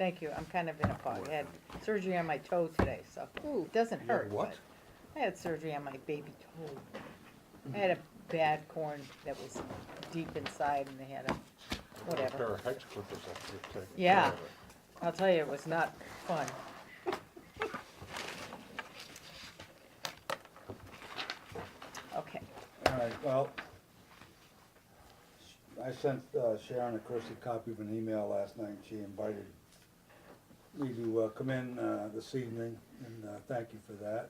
Thank you, I'm kind of in a fog. I had surgery on my toe today, so it doesn't You had hurt. what? but I had surgery on my baby toe. I had a bad corn that was deep inside and they had a, A whatever. pair of hedge clippers after you've taken Yeah. care of it. I'll tell you, it was not fun. Okay, All right, well, I sent Sharon a courtesy copy of an email last night. She invited me to come in this evening, and thank you for that.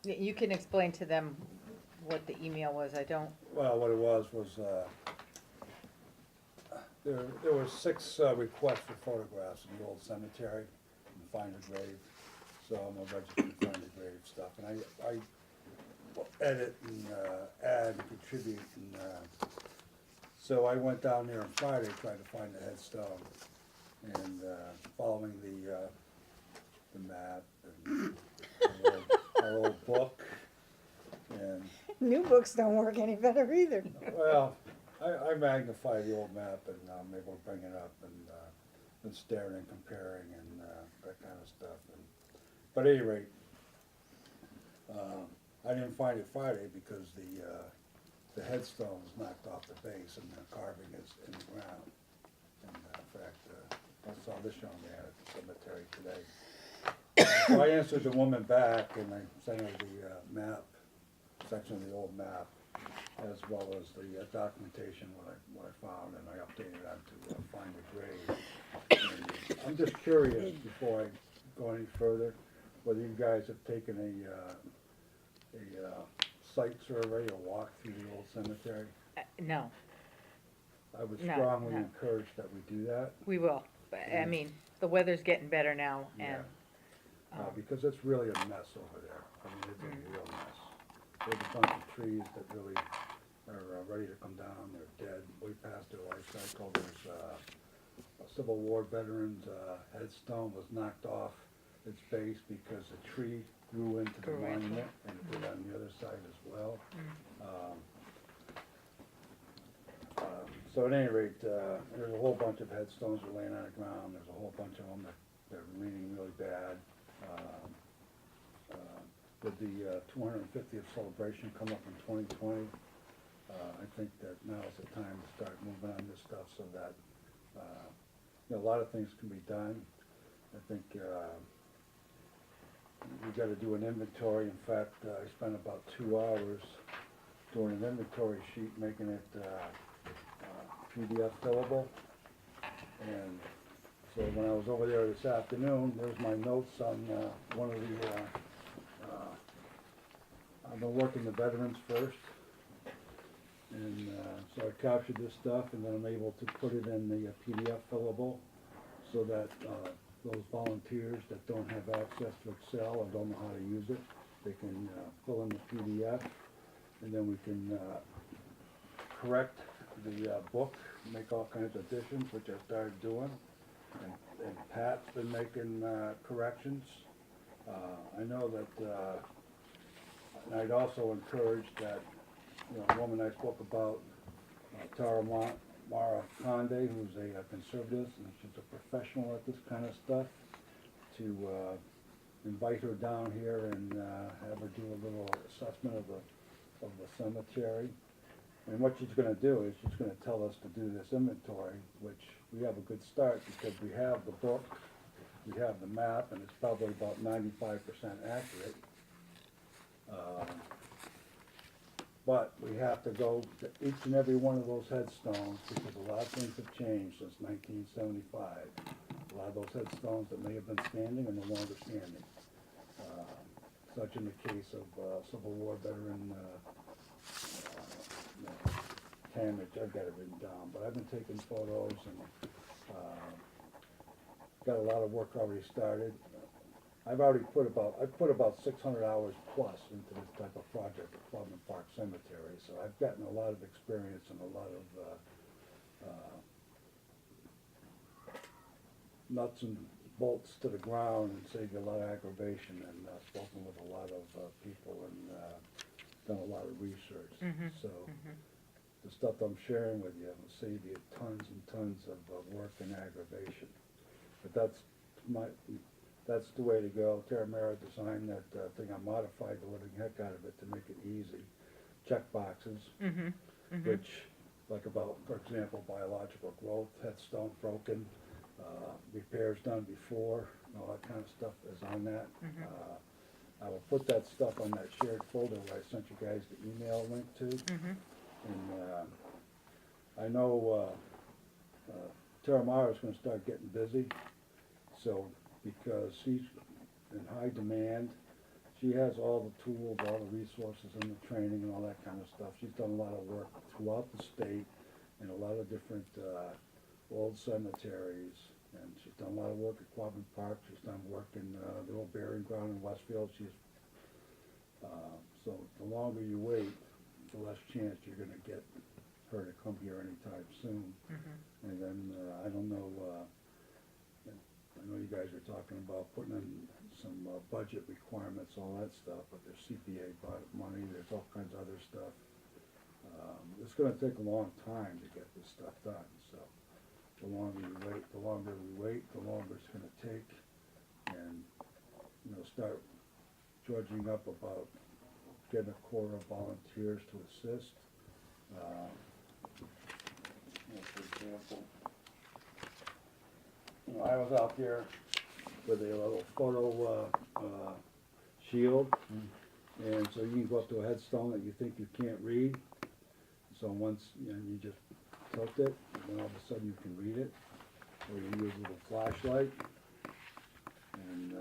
You can explain to them what the email was, I don't, Well, what it was, there were 6 requests for photographs of the old cemetery and find a grave. So I'm a registered find a grave stuff, and I edit and add and contribute, and so I went down there on Friday trying to find a headstone, and following the map and our old book, and New books don't work any better either. well, I magnify the old map, and I'm able to bring it up and staring and comparing and that kind of stuff. And, but at any rate, I didn't find it Friday because the headstone was knocked off the base and the carving is in the ground. And in fact, I saw this young man at the cemetery today. So I answered the woman back, and I sent her the map, section of the old map, as well as the documentation, what I found, and I updated that to find a grave. And I'm just curious, before I go any further, whether you guys have taken a site survey or walk through the old cemetery. no, I would No, strongly no. encourage that we do that, we will. But, I mean, the weather's getting better now and, because it's really a mess over there. I mean, it's a real mess. There's a bunch of trees that really are ready to come down, they're dead, way past their life cycle. There's a Civil War veteran's headstone was knocked off its base because a tree grew into the Grew into monument, it. and it did on the other side as well. So at any rate, there's a whole bunch of headstones that are laying on the ground, there's a whole bunch of them that are leaning really bad. With the 250th celebration come up in 2020, I think that now is the time to start moving on this stuff so that, you know, a lot of things can be done. I think we've got to do an inventory. In fact, I spent about 2 hours doing an inventory sheet, making it PDF fillable. And so when I was over there this afternoon, there's my notes on one of the, I've been working the veterans first. And so I captured this stuff, and then I'm able to put it in the PDF fillable so that those volunteers that don't have access to Excel or don't know how to use it, they can fill in the PDF, and then we can correct the book, make all kinds of additions, which I started doing, and Pat's been making corrections. I know that, and I'd also encourage that, you know, a woman I spoke about, Tara Mara Conde, who's a conservative, and she's a professional at this kind of stuff, to invite her down here and have her do a little assessment of the cemetery. And what she's gonna do is she's gonna tell us to do this inventory, which we have a good start because we have the book, we have the map, and it's probably about 95% accurate. But we have to go to each and every one of those headstones because a lot of things have changed since 1975. A lot of those headstones that may have been standing are no longer standing. Such in the case of Civil War veteran Tamage. I've got it written down, but I've been taking photos and got a lot of work already started. I put about 600 hours plus into this type of project at Clubman Park Cemetery, so I've gotten a lot of experience and a lot of nuts and bolts to the ground and saved a lot of aggravation, and spoken with a lot of people and done a lot of research. So the stuff I'm sharing with you will save you tons and tons of work and aggravation. But that's the way to go. Terramera designed that thing, I modified the living heck out of it to make it easy. Check boxes, which, like about, for example, biological growth, headstone broken, repairs done before, all that kind of stuff is on that. I will put that stuff on that shared folder where I sent you guys the email link to. And I know Terramara's gonna start getting busy, so, because she's in high demand, she has all the tools, all the resources and the training and all that kind of stuff. She's done a lot of work throughout the state in a lot of different old cemeteries, and she's done a lot of work at Quabbin Park. She's done work in the old burying ground in Westfield. So the longer you wait, the less chance you're gonna get her to come here anytime soon. And then, I don't know, I know you guys are talking about putting in some budget requirements, all that stuff, but there's CPA money, there's all kinds of other stuff. It's gonna take a long time to get this stuff done, so the longer we wait, the longer it's gonna take. And, start drudging up about getting a corps of volunteers to assist. For example, I was out there with a little photo shield, and so you can go up to a headstone that you think you can't read. So once you just tilt it, and then all of a sudden you can read it, or you use a little flashlight and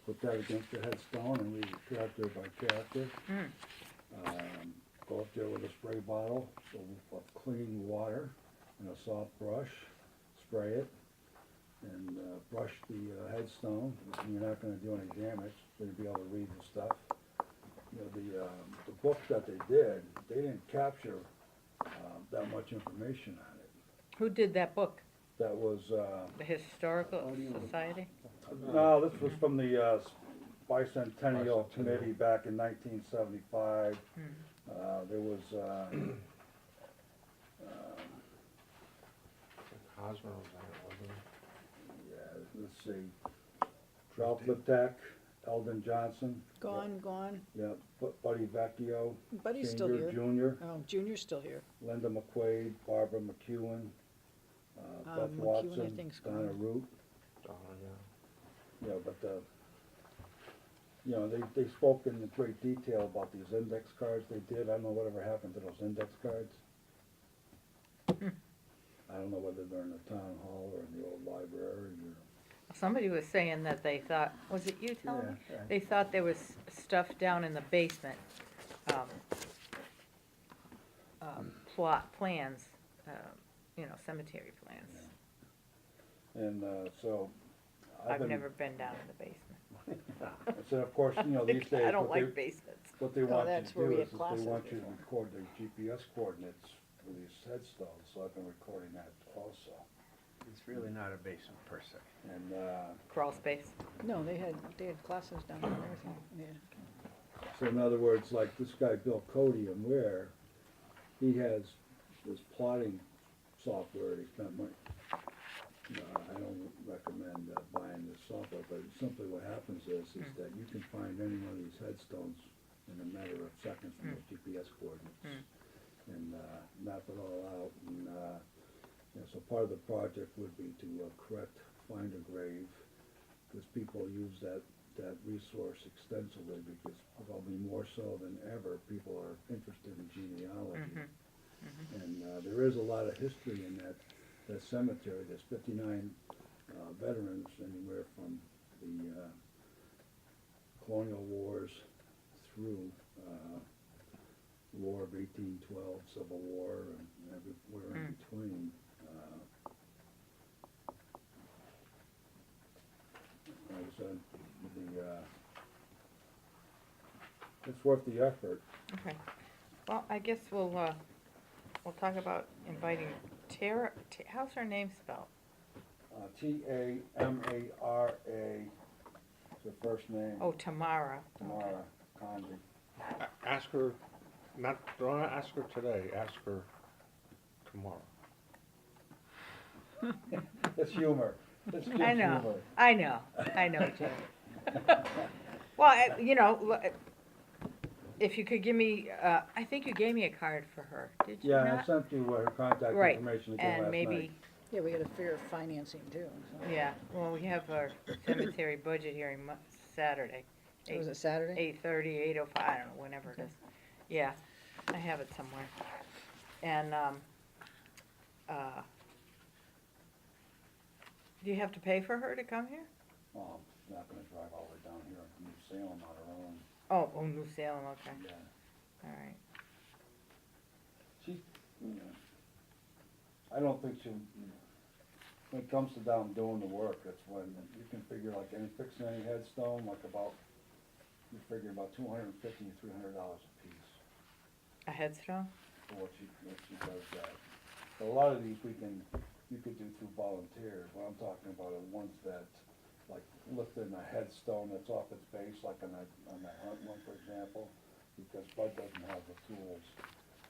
put that against the headstone and read it character by character. Go up there with a spray bottle of clean water and a soft brush, spray it, and brush the headstone. And you're not going to do any damage, so you'll be able to read the stuff. The book that they didn't capture that much information on it. Who did that book? That was, The Historical Society? no, this was from the Bicentennial Committee back in 1975. There was, Hosmer was on it, wasn't it? yeah, let's see, Ralph Liptak, Eldon Johnson. Gone. Yeah, Buddy Vecchio. Buddy's still Senior, here. Junior, Oh, Junior's still here. Linda McQuaid, Barbara McEwen, Beth McEwen, I Watson, think's Donna gone. Root. Oh, yeah. But they spoke in great detail about these index cards they did. I don't know whatever happened to those index cards. I don't know whether they're in the town hall or in the old library or. Somebody was saying that they thought, was it you telling me? Yeah. They thought there was stuff down in the basement, plans, cemetery plans. And so. I've never been down in the basement. So of course, these days. I don't what they- like basements. What they want you that's to where do we is had classes they want you to before. record their GPS coordinates for these headstones, so I've been recording that also. It's really not a basement per se. And, Crawl space. No, they had classes down there and everything, yeah. so in other words, like this guy Bill Cody and Ware, he has this plotting software he spent money. I don't recommend buying this software, but simply what happens is that you can find any one of these headstones in a matter of seconds from those GPS coordinates. And map it all out. And so part of the project would be to correct Find a Grave, because people use that resource extensively, because probably more so than ever, people are interested in genealogy. And there is a lot of history in that cemetery. There's 59 veterans, anywhere from the colonial wars through War of 1812, Civil War, and everywhere in between. Like I said, it's worth the effort. Okay. Well, I guess we'll talk about inviting Tara, how's her name spelled? Tamara is her first name. Oh, Tamara. Tamara Condi. Ask her, don't ask her today, ask her tomorrow. It's humor. It's I Jim's know, humor. I know, Jim. Well, you know, if you could give me, I think you gave me a card for her, did you Yeah, I not? sent you her contact Right, information again and last maybe, night. Yeah, we gotta figure financing too, so. yeah, well, we have our cemetery budget hearing Saturday. So is it Saturday? 8:30, 8:05, I don't know, whenever it Okay. is. Yeah, I have it somewhere. And, do you have to pay for her to come here? Not gonna drive all the way down here to New Salem on her own, Oh, New Salem, okay, yeah. all right. She, you know, I don't think she, when it comes to down doing the work, that's when, you can figure like fixing any headstone, like about, you figure about $250 to $300 a piece A headstone? for what she does that. So a lot of these you could do through volunteers, what I'm talking about are ones that, like lifting a headstone that's off its base, like on that hunt one, for example, because Bud doesn't have the tools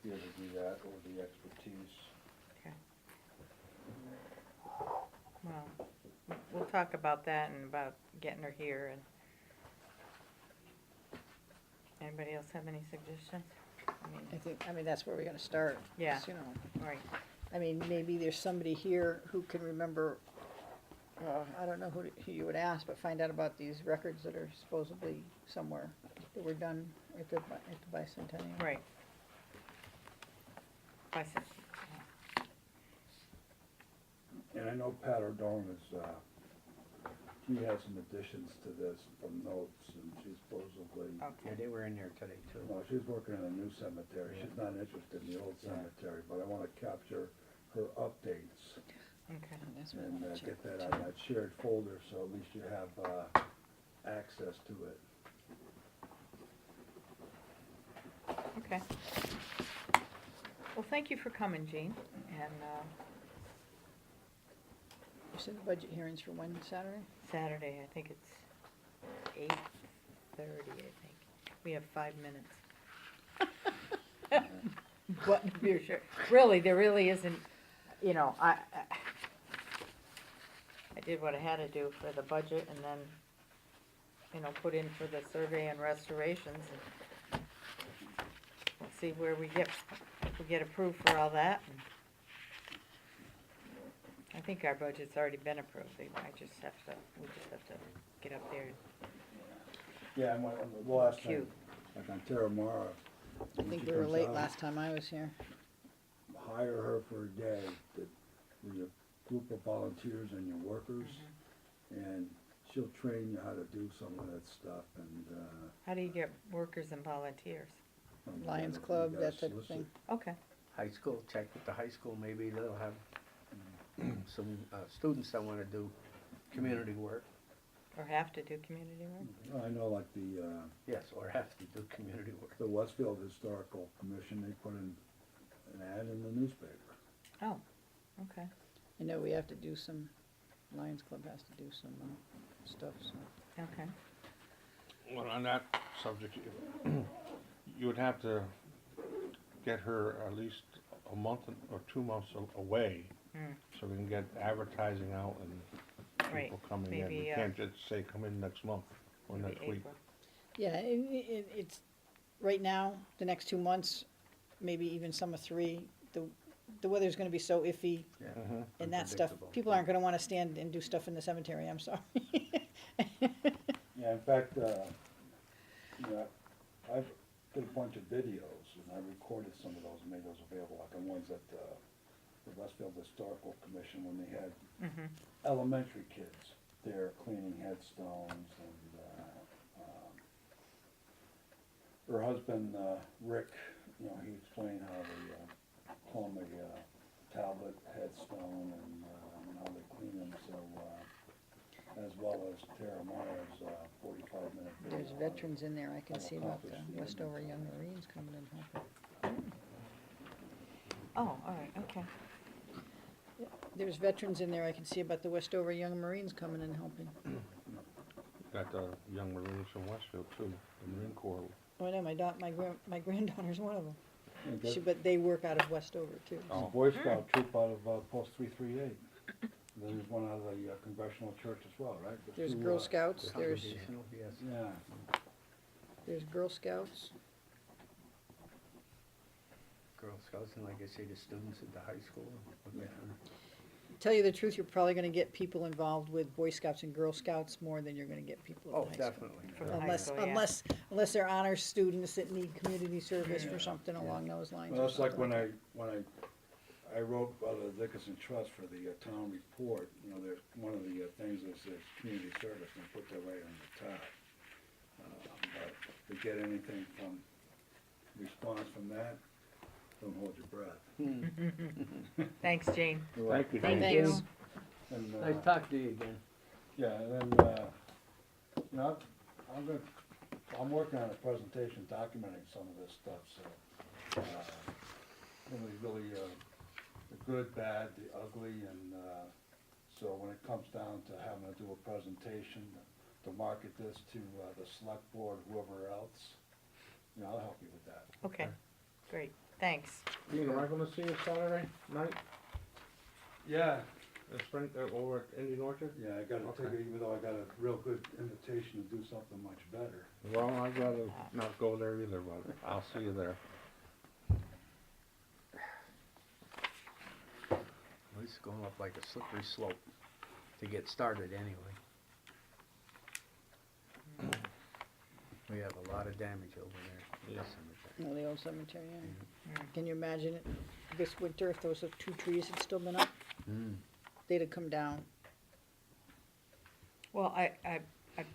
here to do that, or the expertise. Okay. Well, we'll talk about that and about getting her here and. Anybody else have any suggestions? I mean, that's where we're gonna start. Yeah. You know, Right, I mean, maybe there's somebody here who can remember, I don't know who you would ask, but find out about these records that are supposedly somewhere that were done at the bicentennial. right. I said, And I know Pat O'Donnell is, she has some additions to this from notes, and she's supposedly, Yeah, okay, they were in there today too. well, she's working on a new cemetery, she's not interested in the old cemetery, but I wanna capture her updates okay. And that's what I and wanna get check that too. on that shared folder, so at least you have, access to it. Okay. Well, thank you for coming, Jean, and, You said the budget hearings for when, Saturday? Saturday, I think it's 8:30, I think. We have 5 minutes. But, you're sure, really, there really isn't, you know, I did what I had to do for the budget and then, you know, put in for the survey and restorations and we'll see where we get, if we get approved for all that. And I think our budget's already been approved, we just have to get up there. Yeah, and the last thing, Cute. like on Terra Mara. I when think she we were comes late out, last time I was here. Hire her for a day, with a group of volunteers and your workers, and she'll train you how to do some of that stuff, and, How do you get workers and volunteers? Lions you Club, gotta that type of solicit. thing. Okay, High school, check with the high school, maybe they'll have some students that wanna do community work. or have to do community work? I know like the, Yes, or have to do community work. the Westfield Historical Commission, they put in an ad in the newspaper. Oh, okay, I know we have to do some, Lions Club has to do some stuff, so. okay. Well, on that subject, you would have to get her at least a month or 2 months away, Hmm. so we can get advertising out and Right, people coming in. maybe, We can't just say, come in next month or Maybe next week. April. Yeah, it's, right now, the next 2 months, maybe even summer 3, the weather's gonna be so iffy Yeah. Mhm. and that stuff. Unpredictable. People aren't gonna wanna stand and do stuff in the cemetery, I'm sorry. Yeah, in fact, you know, I've did a bunch of videos, and I recorded some of those and made those available, like the ones that, the Westfield Historical Commission, when they had Mhm. elementary kids there cleaning headstones, and, her husband, Rick, you know, he explained how they, clone a tablet headstone and, how they clean them, so, as well as Terra Mara's, 45-minute video. There's on it. veterans in there, I can see about the Westover Young Marines coming in helping. Oh, all right, okay. There's veterans in there, I can see about the Westover Young Marines coming and helping. Got the young Marines from Westfield too, the Marine Corps. Oh, I know, my granddaughter's one of them. And that- But they work out of Westover too. It's a Boy Scout troop out of, Post 338. There's one out of the Congressional Church as well, right? The There's two, Girl Scouts, there's, Congregational, yes. Yeah, there's Girl Scouts. Girl Scouts, and like I say, the students at the high school. Yeah. Tell you the truth, you're probably gonna get people involved with Boy Scouts and Girl Scouts more than you're gonna get people Oh, at the high school. definitely. From the high Unless, school, yeah. unless they're honor students that need community service for something Yeah. along those lines. well, or it's like something when I wrote about the Dickinson Trust for the town report, you know, there's, one of the things is community service, and I put that right on the top. But to get anything from, response from that, don't hold your breath. Thanks, Jane. Thank you. Thank Jane. you. Thanks. And, Nice talking to you again. yeah, and then, you know, I'm working on a presentation documenting some of this stuff, so, really, the good, bad, the ugly, and, so when it comes down to having to do a presentation, to market this to, the select board, whoever else, you know, I'll help you with that. Okay, great, thanks. Dean, am I gonna see you Saturday night, Yeah, over at Indian Orchard? yeah, I got a Okay. ticket, even though I got a real good invitation to do something much better. Well, I'd rather not go there either, but I'll see you there. Well, it's going up like a slippery slope to get started anyway. We have a lot of damage over there. Yeah. Oh, the old cemetery, yeah. Mm-hmm. Can you imagine it this winter if those two trees had still been up? Mm. They'd have come down. Well, I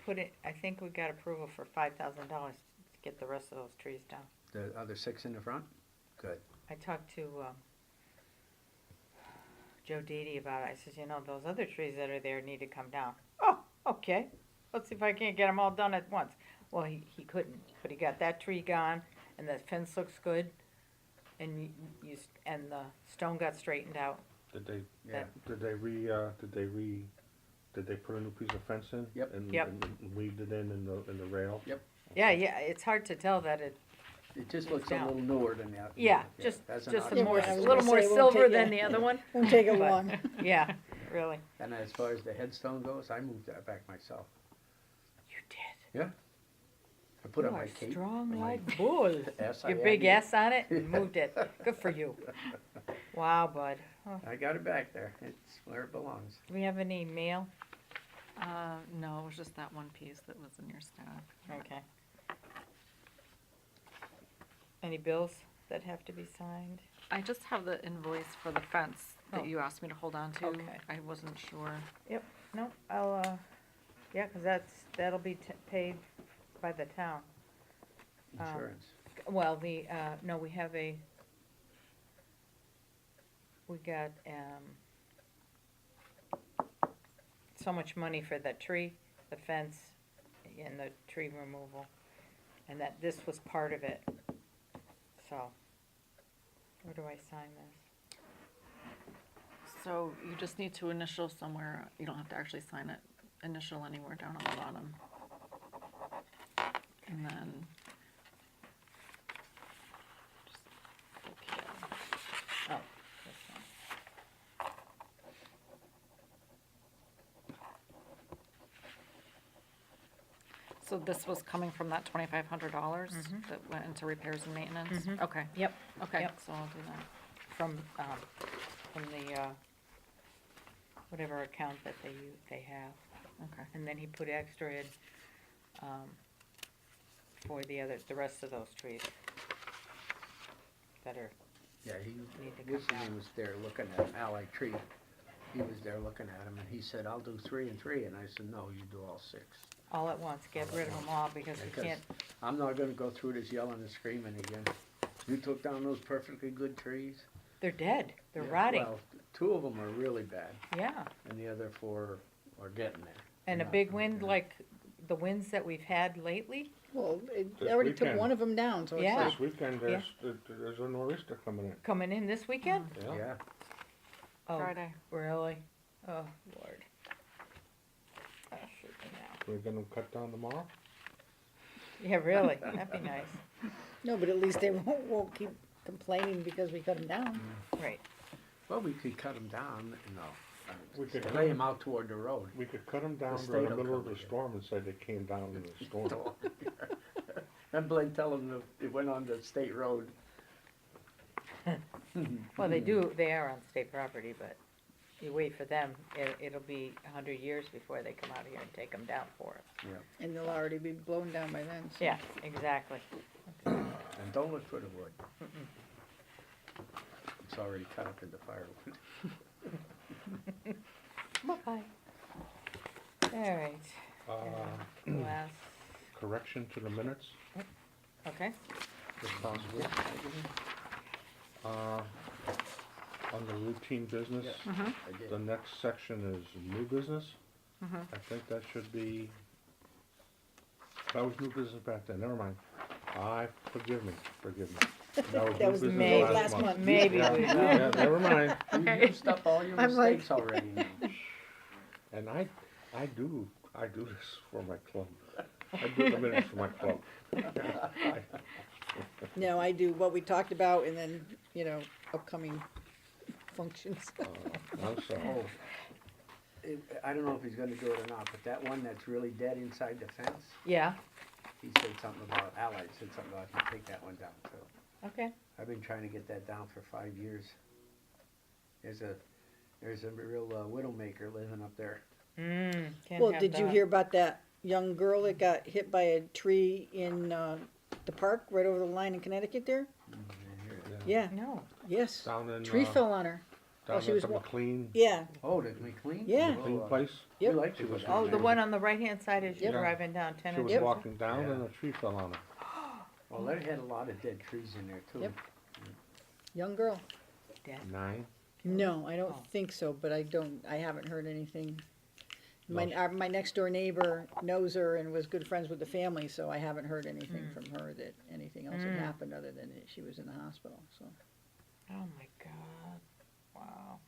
put it, I think we got approval for $5,000 to get the rest of those trees down. The other 6 in the front? Good. I talked to, Joe Didi about it. I says, you know, those other trees that are there need to come down. Oh, okay. Let's see if I can't get them all done at once. Well, he couldn't, but he got that tree gone, and the fence looks good, and and the stone got straightened out. Did they, Yeah. did they put a new piece of fence in? Yep. And Yep. and weaved it in the rail? Yep. Yeah, it's hard to tell that it, It just It's looks a down. little newer than that. yeah, just That's an a auto- more, I was a little gonna more say, it won't silver take than a- the other one. Won't take it But- long. Yeah, really. And as far as the headstone goes, I moved that back myself. You did. Yeah. I put You on my are cape. strong and my like bull. S.I.N.E.. Your big S on it and moved it. Good for you. Wow, bud. Oh, I got it back there. It's where it belongs. do we have any mail? No, it was just that one piece that was in your stack. Okay. Any bills that have to be signed? I just have the invoice for the fence Oh. that you asked me to hold on to. Okay. I wasn't sure. No, I'll, yeah, 'cause that'll be paid by the town. Insurance. Well, no, we have we got, so much money for the tree, the fence, and the tree removal, and that this was part of it. So, where do I sign this? So you just need to initial somewhere. You don't have to actually sign it. Initial anywhere down on the bottom. And then. Just click here. Oh, this one. So this was coming from that $2,500 Mhm. that went into repairs and maintenance? Mhm. Okay. Yep, Okay, Yep. so I'll do that. from the, whatever account that they have. Okay. And then he put extra in, for the rest of those trees that are, Yeah, he, need to come Wisdom down. was there looking at Allied Tree. He was there looking at them and he said, I'll do 3 and 3. And I said, no, you do all 6. all at once, get rid of them all, because we Because can't, I'm not gonna go through this yelling and screaming again. You took down those perfectly good trees. they're dead, they're Yeah, rotting, Well, 2 of them are really bad yeah. and the other 4 are getting there. And a Not big really wind bad. like the winds that we've had lately, Well, it This already took weekend. one of them down, so it's Yeah. like, This weekend, there's a nor'easter coming in. coming in this weekend? Yeah, Oh, Friday. really? Oh, Lord. Oh, shoot me now. We're gonna cut down tomorrow? Yeah, really, that'd be nice, no, but at least they won't keep complaining because we cut them down. right. well, we could cut them down, no, We could lay them out toward the road. We could cut them down The during the state will middle of cover the it. storm and say they came down in the storm. Remember they tell them it went on the state road? Well, they are on state property, but you wait for them, it'll be 100 years before they come out here and take them down for us. Yeah, And they'll already be blown down by then, so. Yeah, exactly. and don't look for the wood. Mm-mm. It's already cut up into firewood. Bye-bye. All right, last, Correction to the minutes, okay, if possible. On the routine business, mhm, I did. the next section is new business. mhm. I think that should be, that was new business back then, never mind. Forgive me. That was new May business last month. Maybe Yeah, we will. yeah, never mind. You used up all your I'm like- mistakes already now. And I do this for my club. I do the minutes for my club. No, I do what we talked about and then, you know, upcoming functions. I'm sorry. Oh, I don't know if he's gonna do it or not, but that one that's really dead inside the fence, Yeah, he said something about, Allied said something about he take that one down too. okay, I've been trying to get that down for 5 years. There's a real widowmaker living up there. can't Well, have did you that. hear about that young girl that got hit by a tree in, the park right over the line in Connecticut there? Yeah, No, yes. Down in, Tree fell on her. down she at was the wa- McLean, Yeah, Oh, did we clean? Yeah. McLean place. We Yep. like to go down oh, the there. one on the right-hand side as you're Yep. driving down She Tennant. was Yep. walking down and Yeah. a tree fell on her. Well, they had a lot of dead trees in there too. Yep. young girl. 9. No, I don't Oh. think so, but I haven't heard anything. My, No. my next door neighbor knows her and was good friends with the family, so I haven't heard anything Mm. from her that anything else had happened other than that she was in the hospital, so. Oh, my God, wow.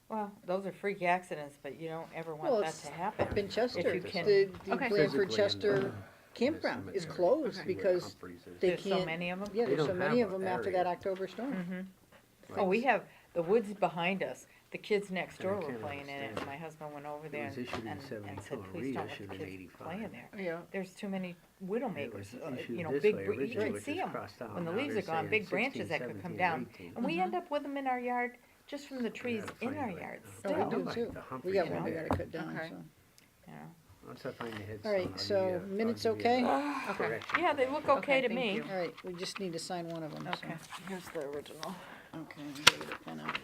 Well, those are freak accidents, but you don't ever Well, want that it's to happen. Up in Chester, you can- the Okay. Blanford Physically in Chester the campground is cemetery. closed Okay. because Humphreys is. they There's so can't, many of them? yeah, They there's so don't many have of a them after area. that October storm. Mm-hmm. Oh, we have, the woods behind us, the kids next I door were can't playing in it, understand and my husband went over It there was and issued in and 72 said, and please don't let reissued the in kids 85. play in there. Yeah. There's too many It widowmakers, was you issued know, this big, way you originally, can which see is them crossed down. when the Now leaves they're are gone, saying big branches 16, that could come 17, down. 18. And we end up with them in our yard, just from the trees gotta in find our it. yard Oh, we still, do like too. the We Humphreys, got you one we know. gotta cut down, Okay. so. you know. Once I find the hit All right, song, I'll so give you a- minutes I'll give you okay? a Okay, correction Yeah, to they that. look okay to thank me. you. All right, we just need to sign one of them, so. Okay. Here's the original. Okay, I'm gonna get a pen out.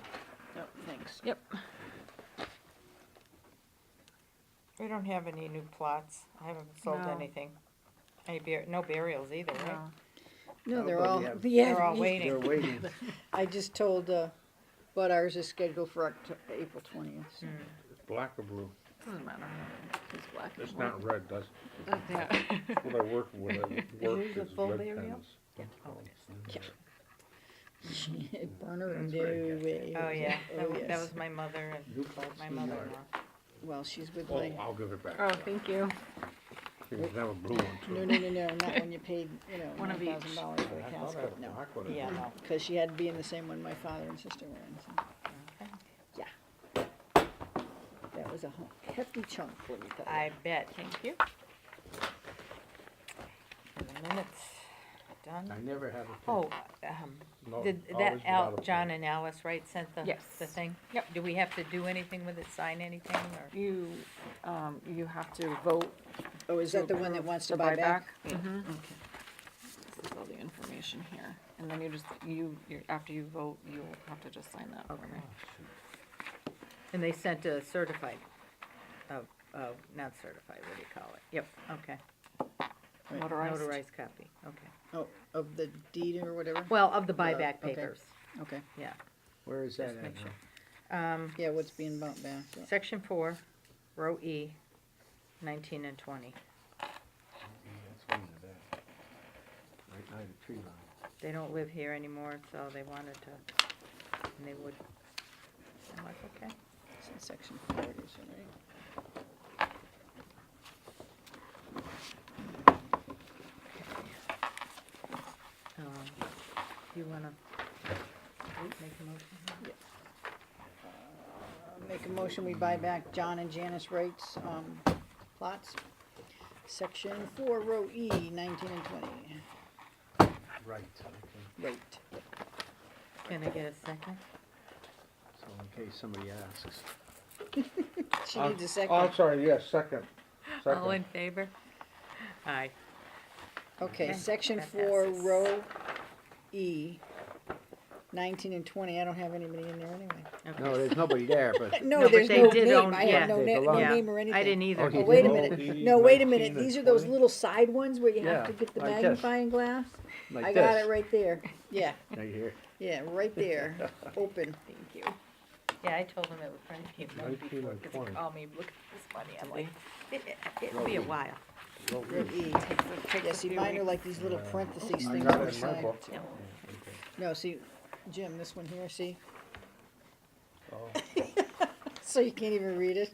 Oh, thanks. Yep. We don't have any new plots, I haven't sold No. anything. No burials either, right? No. No, Oh, they're but all, we have- yeah. They're all you- waiting. They're waiting. I just told, but ours is scheduled for April 20th, so. Black or blue? Doesn't matter. It's black. It's and not red, that's Yeah. what I work with. Is it full burial? Burner, That's no very good. way. Oh, yeah, Oh, that yes. was my mother New and plots, my new yard. mother-in-law. Well, she's with Oh, my, I'll give it back. Oh, thank you. You can have a blue one too. no, not when you paid, One of each. $9,000 for the I thought I casket, had a no. black one. Yeah, no. Because she had to be in the same one my father and sister were in, so. Okay. That was a hefty chunk, let me tell you. I bet, thank you. And the minutes, done? I never have a. pen. Oh, No, did always that without a John pen. and Alice, right, sent the Yes. thing? Yep. Do we have to do anything with it, sign anything, or? You, you have to vote. Oh, is to that the one that approve wants the to buy back? Mhm. Okay. This is all the information here. And then after you vote, you'll have to just sign that for me. And they sent a certified, not certified, what do you call it? Yep, okay. Right. Notarized. Notarized copy, okay. Oh, of the deed or whatever? Well, of the buyback okay. papers, Okay, yeah. Where is that Just at make now? sure. yeah, what's being bought back, yeah. Section 4, row E, 19 and 20. That's one of that. Right by the tree line. They don't live here anymore, so they wanted to, and they would. I'm like, okay. It's in section 4 it is, right? You wanna make a motion? Make a motion, we buy back John and Janice Wright's, plots. Section 4, row E, 19 and 20. Right, okay. Right. Can I get a second? So in case somebody asks. She needs a second. Oh, I'm sorry, yes, second. All Second. in favor? Aye. Okay, Okay, section that 4, passes. row E, 19 and 20, I don't have anybody in there anyway. Okay. No, there's nobody there, but No, but there's they no did name, own- I yeah, have no they no belong. name or anything. I didn't either. Oh, Oh, you wait a didn't? minute, E no, wait a 19 minute, and these are those 20? little side ones where you have Yeah, to get the like this. magnifying glass? like I got this, it right there, yeah, right here. yeah, right there, open. Thank you. Yeah, I told him it would probably be a month 19 before, and because he 20. called me, look at this money, I'm like, it'll be a while. Row E. Takes Yeah, a see, few mine are weeks. like these little parentheses I things got on it the in my side. book. Yeah. No, see, Jim, this one here, see, Oh, so you can't even read it?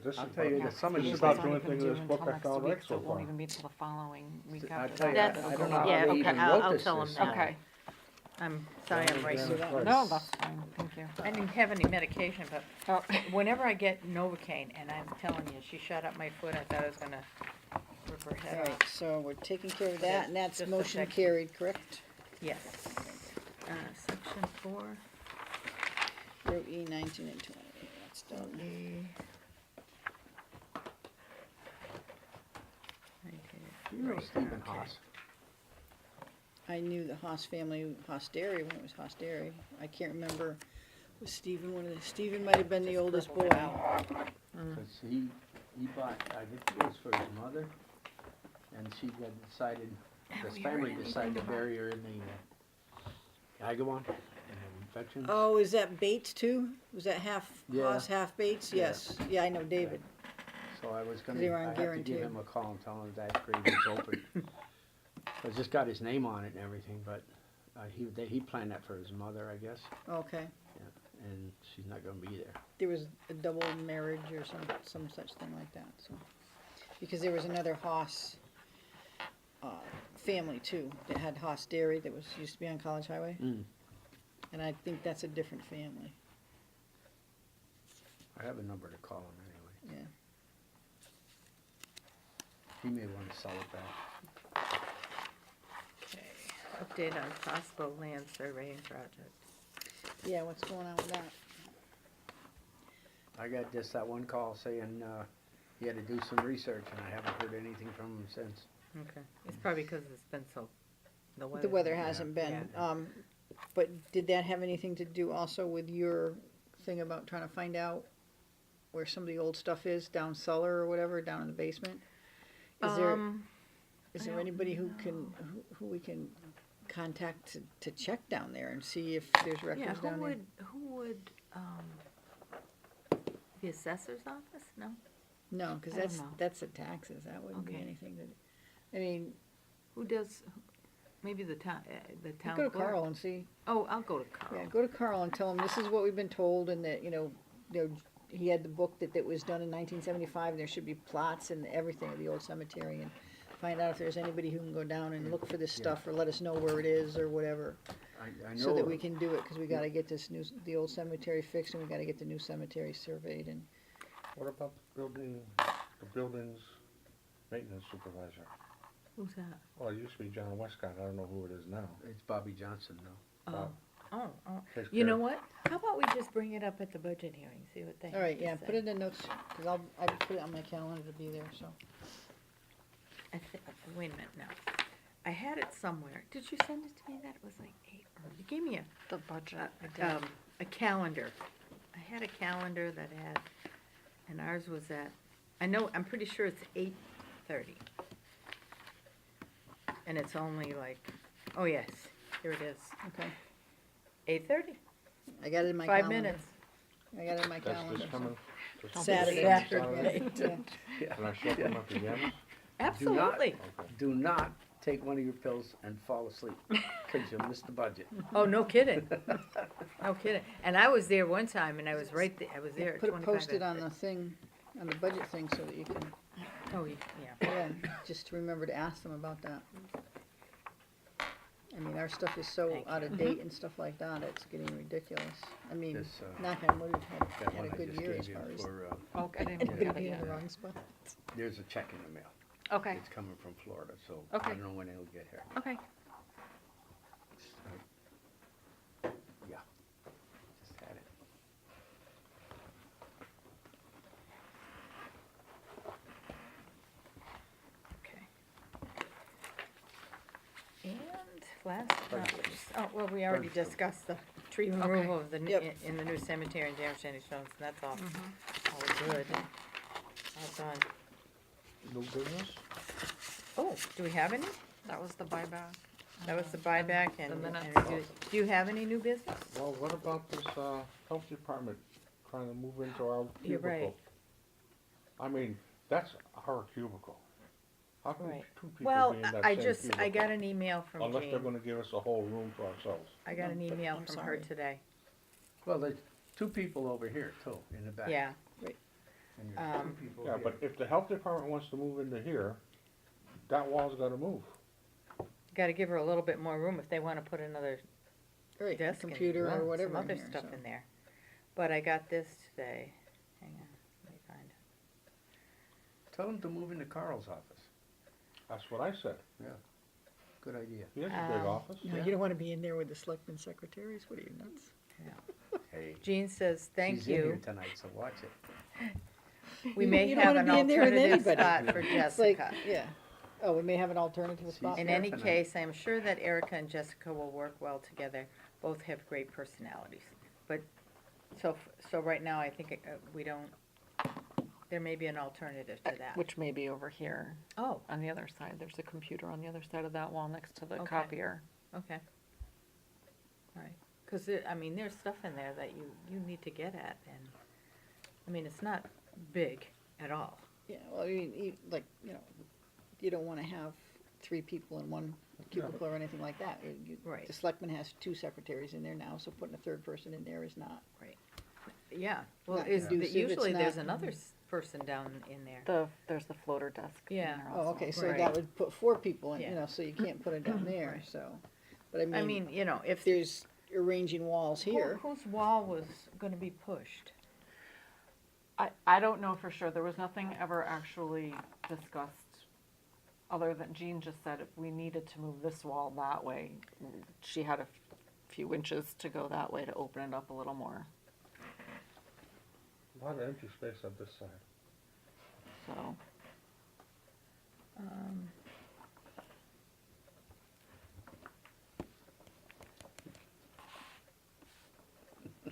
this is I'll tell you about- that some of This these is about things- the only thing in this book I found right So so it won't far. even be till the following week I after tell you, that. That's- I don't know how yeah, they okay, even I'll wrote this tell 'em system. that. Okay, I'm sorry, I'm Yeah, racing. yeah. Right. no, that's fine, thank you. I didn't have any medication, but Oh, whenever I get Novocaine, and I'm telling you, she shot up my foot, I thought I was gonna rip her head Alright, off. so we're taking care of that, and that's Just a motion second. carried, correct? Yes. Section 4, Row E, 19 and 20, that's done. E. You know Right, Stephen okay. Haas? I knew the Haas family, Haas Dairy, when it was Haas Dairy. I can't remember, was Stephen one of the, Stephen might have been the Just oldest boy. scribbled it out. Cause he bought, I think it was for his mother, and she had decided, this we heard family anything decided to about- bury her in the Agawam, in the veterans. Oh, is that Bates too? Was that half Yeah. Haas, half Bates? Yeah. Yes, yeah, I know David. So I was gonna, They were I on have to guarantee. give him a call and tell him that grave is open. Cause it's got his name on it and everything, but, he planned that for his mother, I guess, Okay, and she's not gonna be there. there was a double marriage or some such thing like that, so. Because there was another Haas, family too, that had Haas Dairy that used to be on College Highway. Mm. And I think that's a different family, I have a number to call him anyway. yeah. He may wanna sell it back. Okay. Update on possible land surveying project. Yeah, what's going on with that? I got just that one call saying, he had to do some research and I haven't heard anything from him since. Okay, it's probably because it's been so, the weather. The weather hasn't been, Yeah. but did that have anything to do also with your thing about trying to find out where some of the old stuff is, down cellar or whatever, down in the basement? Is there, is I there don't anybody who can, who we can contact to check down there and see if there's Yeah, records down there? who would, the assessor's office? No? No, cause I don't that's, know. that's the taxes, that wouldn't be Okay. anything that, I mean, Who does, maybe the town, you clerk? go to Carl and see. Oh, I'll go to Carl. Yeah, go to Carl and tell him this is what we've been told and that, he had the book that was done in 1975 and there should be plots and everything of the old cemetery and find out if there's anybody who can go down and look for this Yeah. stuff or let us know where it is or whatever. I know. So that we can do it, cause we gotta get the old cemetery fixed and we gotta get the new cemetery surveyed and, What about the buildings maintenance supervisor? Who's that? Well, it used to be John Westcott, I don't know who it is now. It's Bobby Johnson though. Oh. Takes You know care- what? How about we just bring it up at the budget hearing, see what they have alright, to yeah, say? put it in notes, cause I put it on my calendar to be there, so. Wait a minute now. I had it somewhere. Did you send it to me? That was like 8, or you gave me the budget, I did. a calendar. I had a calendar that had, and ours was at, I'm pretty sure it's 8:30. And it's only like, oh yes, here it is, Okay, 8:30, I got it in my 5 calendar. minutes. I got it in my That's calendar. this so- coming? Saturday. Saturday. Yeah. Can I show them up again? Absolutely. Okay. Do not take one of your pills and fall asleep, cause you'll miss the budget. Oh, no kidding. No kidding. And I was there one time and I was right there, I was there at Put 25. it posted on the thing, on the budget thing so that you can, Oh, yeah. yeah, just to remember to ask them about that. I mean, our stuff is so Thank out you. of date and stuff like that, it's getting ridiculous. I mean, This, knock on wood, we've that had one a I good just year as gave you far as. for, Oh, I didn't even get Anybody it be in the yet. wrong spot? there's a check in the mail. Okay, It's coming from Florida, so Okay. I don't know when it'll get here. okay. Yeah, just had it. Okay. And last but not least, oh, well, we already First. discussed the tree Okay. removal of the, Yep. in the new cemetery in James Stones, and that's all, all good. All done. New business? Oh, do we have any? That was the buyback. That was the buyback and, the minutes. do you have any new business? Well, what about this, health department trying to move into our You're cubicle? right. I mean, that's our cubicle. How can Right. two people Well, be in that I same just, I cubicle? got an email from Unless they're Jane, gonna give us a whole room to ourselves. I got an No, but email I'm from her sorry. today, Well, there's two people over here too, in the back. yeah. And there's two Um, people Yeah, here. but if the health department wants to move into here, that wall's gotta move. Gotta give her a little bit more room if they wanna put another Right, desk and computer some or whatever in other here, stuff so. in there. But I got this today, hang on, let me find it. Tell them to move into Carl's office. That's what I said. Good idea. He has a big Um, office. No, you don't wanna be in there with the selectmen secretaries, what are you, nuts? Hey, Jean says, thank she's in here you, thank so watch it. we You- may you don't have wanna an be in there with alternative anybody. spot for It's like, Jessica. yeah, oh, we may have an alternative spot. In here any tonight. case, I am sure that Erica and Jessica will work well together, both have great personalities. But, so right now, I think we don't, there may be an alternative to that. Which may be over here Oh, on the other side. There's a computer on the other side of that wall next to the Okay. copier. okay. All right, cause I mean, there's stuff in there that you need to get at, and, I mean, it's not big at all. Yeah, well, like, you know, you don't wanna have three people in one cubicle or anything like that. Right. The selectman has two secretaries in there now, so putting a third person in there is not. Yeah, well, Not is, conducive, usually it's there's not- another person down in there. There's the floater desk. in Yeah. there Oh, also. okay, so Right. that would put four people in, Yeah. you know, so you can't put it down there, Right. so. But I mean, you know, if, there's arranging walls here. whose wall was gonna be pushed? I don't know for sure. There was nothing ever actually discussed, other than Jean just said if we needed to move this wall that way, she had a few inches to go that way to open it up a little more, A lot of empty space on this side. so.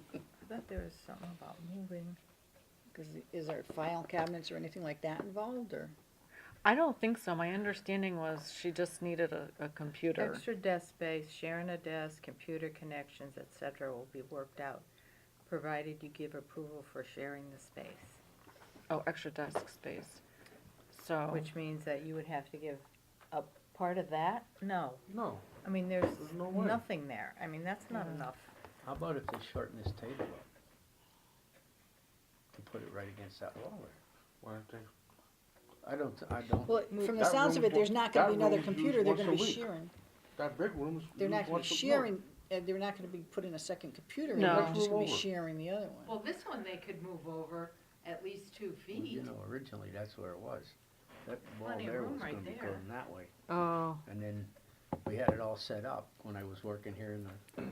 I thought there was something about moving. Is there file cabinets or anything like that involved, or? I don't think so. My understanding was she just needed a computer. Extra desk space, sharing a desk, computer connections, et cetera, will be worked out, provided you give approval for sharing the space. Oh, extra desk space. So, Which means that you would have to give a part of that? No, No, I mean, there's There's no way. nothing there, I mean, that's not enough. How about if they shorten this table up? To put it right against that wall there? why don't they? I don't. Well, from the That sounds of room's it, there's one- not gonna be that another room's computer, used they're once gonna a be week. sharing. That big room's They're not used gonna be once a month. sharing, they're not gonna be putting a second computer in, No. they're just gonna be Move over. sharing the other one. Well, this one they could move over at least 2 Well, feet. you know, originally that's where it was. That wall Plenty of there room was right gonna be there. going that way. oh, And then we had it all set up when I was working here in the,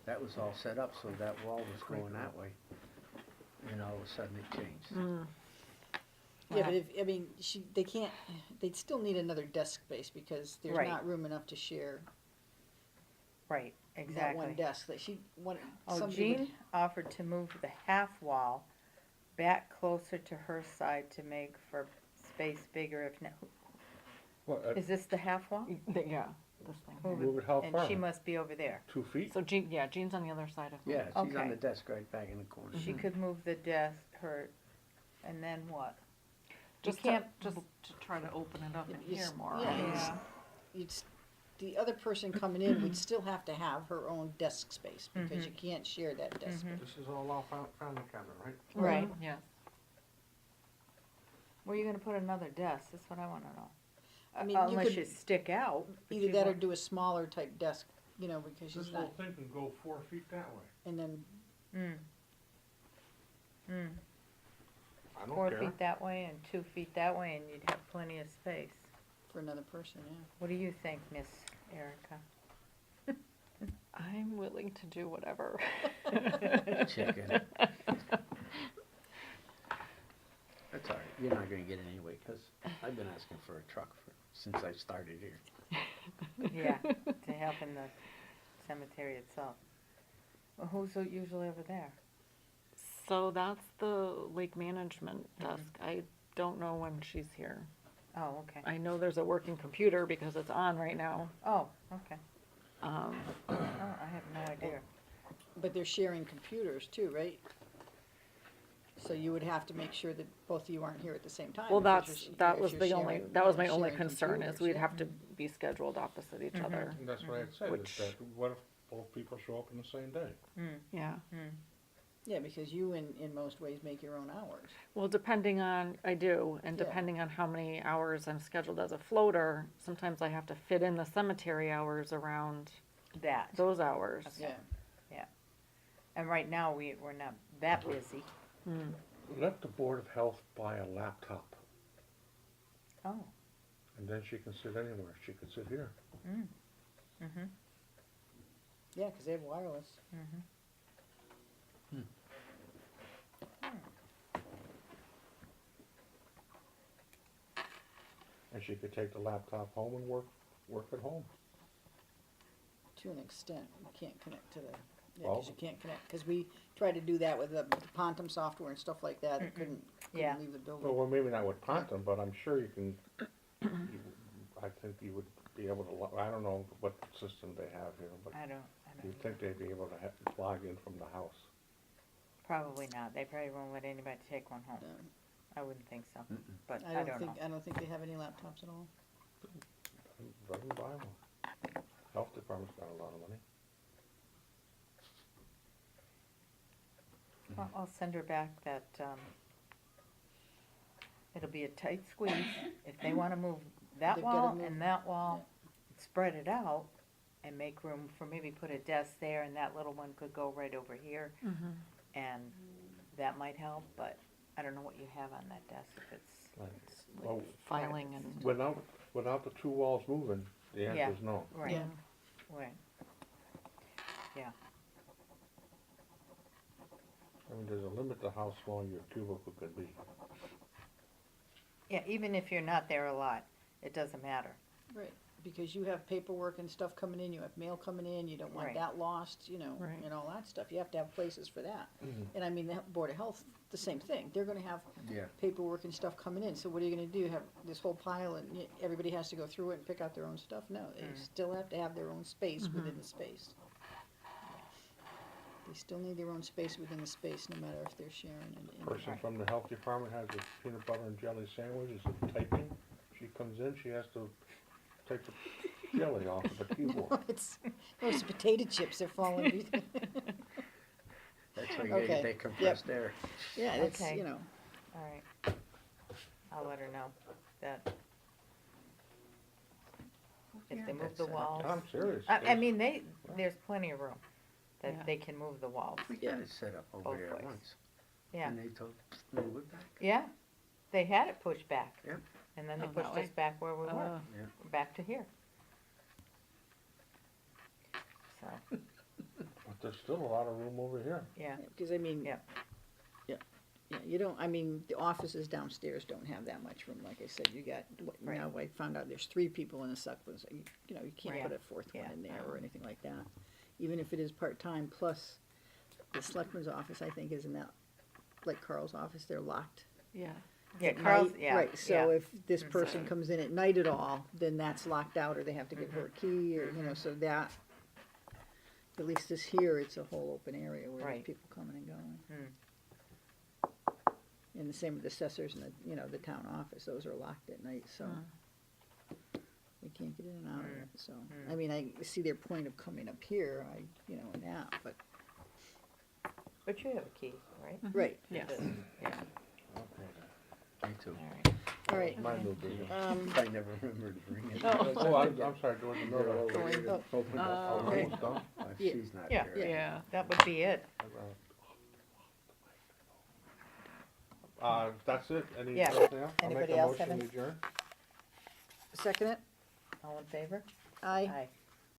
that was all set up, so that wall was going that way. And all of a sudden it changed. Yeah, but I mean, they can't, they'd still need another desk space, because there's Right. not room enough to share Right, that exactly. one desk, that she, one, Oh, somebody would. Jean offered to move the half wall back closer to her side to make for space bigger if, Well, is this the half wall? yeah, this thing. Move move it how And far? she must be over there. 2 feet? So Jean, yeah, Jean's on the other side of me. Yeah, she's on Okay. the desk right back in the corner. She could move the desk, and then what? You Just can't, to try to open it up and You hear s- more. yeah, yeah, It's, the other person coming in would still have to have her own desk space, because you can't share that desk space. This is all off family cabinet, right? right. Yes. Where are you gonna put another desk? That's what I wanna know. I mean, you unless could you stick out. but either you that or want- do a smaller type desk, you know, because This she's little not, thing can go 4 feet that way. and then, I don't 4 care. feet that way and 2 feet that way, and you'd have plenty of space. for another person, yeah. What do you think, Miss Erica? I'm willing to do whatever. Chicken. That's all right, you're not gonna get it anyway, cause I've been asking for a truck since I started here. Yeah, to help in the cemetery itself. Well, who's usually over there? So that's the lake management desk. I don't know when she's here. Oh, okay. I know there's a working computer because it's on right now. Oh, okay. Um, Oh, I have no idea. But they're sharing computers too, right? So you would have to make sure that both of you aren't here at the same time. well, because you're- that if was you're the only, sharing- that was my yeah, only sharing concern is computers, we'd yeah. have to be scheduled opposite each other. And that's what I said, Which- is that what if both people show up on the same day? Yeah. Yeah, because you in most ways make your own hours. Well, depending on, I do, and Yeah. depending on how many hours I'm scheduled as a floater, sometimes I have to fit in the cemetery hours around That. those hours. Okay. Yeah, And right now, we're not that busy. Mm. Let the Board of Health buy a laptop, Oh, and then she can sit anywhere. She could sit here. yeah, because they have wireless. And she could take the laptop home and work at home. To an extent, you can't connect to the, yeah, Well- because you can't connect, because we tried to do that with the Pontum software and stuff like that, it couldn't Yeah. leave the building. Well, maybe not with Pontum, but I'm sure you can, I think you would be able to, I don't know what system they have here, but I don't you'd think they'd be able to log in from the house. Probably not. They probably won't let anybody take one home. No. I wouldn't think so, Mm-mm. but I don't think, I don't think they have any laptops at all. Doesn't buy one. Health Department's got a lot of money. Well, I'll send her back that, it'll be a tight squeeze. If they wanna move that They've gotta wall move- and that wall, spread it out and make room for maybe put a desk there and that little one could go right over here. Mm-hmm. And that might help, but I don't know what you have on that desk, if it's, Right. It's Well, like filing and, Without the two walls moving, the Yeah. answer is no. right, Yeah. right. I mean, there's a limit to how small your cubicle could be. Yeah, even if you're not there a lot, it doesn't matter. Right, because you have paperwork and stuff coming in, you have mail coming in, you don't want Right. that lost, you know, Right. and all that stuff, you have to have places for that. Mhm. And I mean, the Board of Health, the same thing, they're gonna have Yeah. paperwork and stuff coming in, so what are you gonna do, have this whole pile and everybody has to go through it and pick out their own stuff? No, they still have to have their own space within the space. They still need their own space within the space, no matter if they're sharing and. Person Right. from the health department has a peanut butter and jelly sandwich, is typing. She comes in, she has to take the jelly off of the keyboard. It's potato chips, they're falling. That's why you gotta Okay, get that compressed air. Yeah, it's, Okay. you know, All right. I'll let her know that if they move the That's, walls. I'm serious. I mean, there's plenty of room Yeah. that they can move the walls. We got it set up over Both there ways. once. Yeah, And they told, move it back. yeah. They had it pushed back. Yep. And then they Oh, that pushed way? us back where we were, uh, back to here. So, But there's still a lot of room over here. yeah, because I mean. Yeah. Yeah, you don't, I mean, the offices downstairs don't have that much room, like I said, you got, Right. now I found out there's 3 people in the Sucklands, so you know, you can't Right. put a 4th one Yeah. in there or anything like that. Even if it is part-time, plus the Selectman's office, I think, is in that, like Carl's office, they're locked. yeah. yeah, at Carl's, night. yeah, Right, so yeah. if this person comes in at night at all, then that's locked out, or they have to give her a key, or, you know, so that, at least this here, it's a whole open area where there's Right. people coming and going. Hmm. And the same with the assessors and the, you know, the town office, those are locked at night, so. We can't get in and out of it, so, I mean, I see their point of coming up here, you know, and that, but, But you have a key, right? right. Yes. Yeah, Okay. Me too. all right. All right. Mine will bring it. I never remember to bring it. Oh, I'm sorry, George. No, no, no, Going- it's open up. Oh, okay. almost done? Yeah. She's not Yeah. here. Yeah. That would be it. That's it? Anything Yeah. else? I'll make Anybody a else motion have to any- adjourn. Second it? All in favor? Aye. Aye.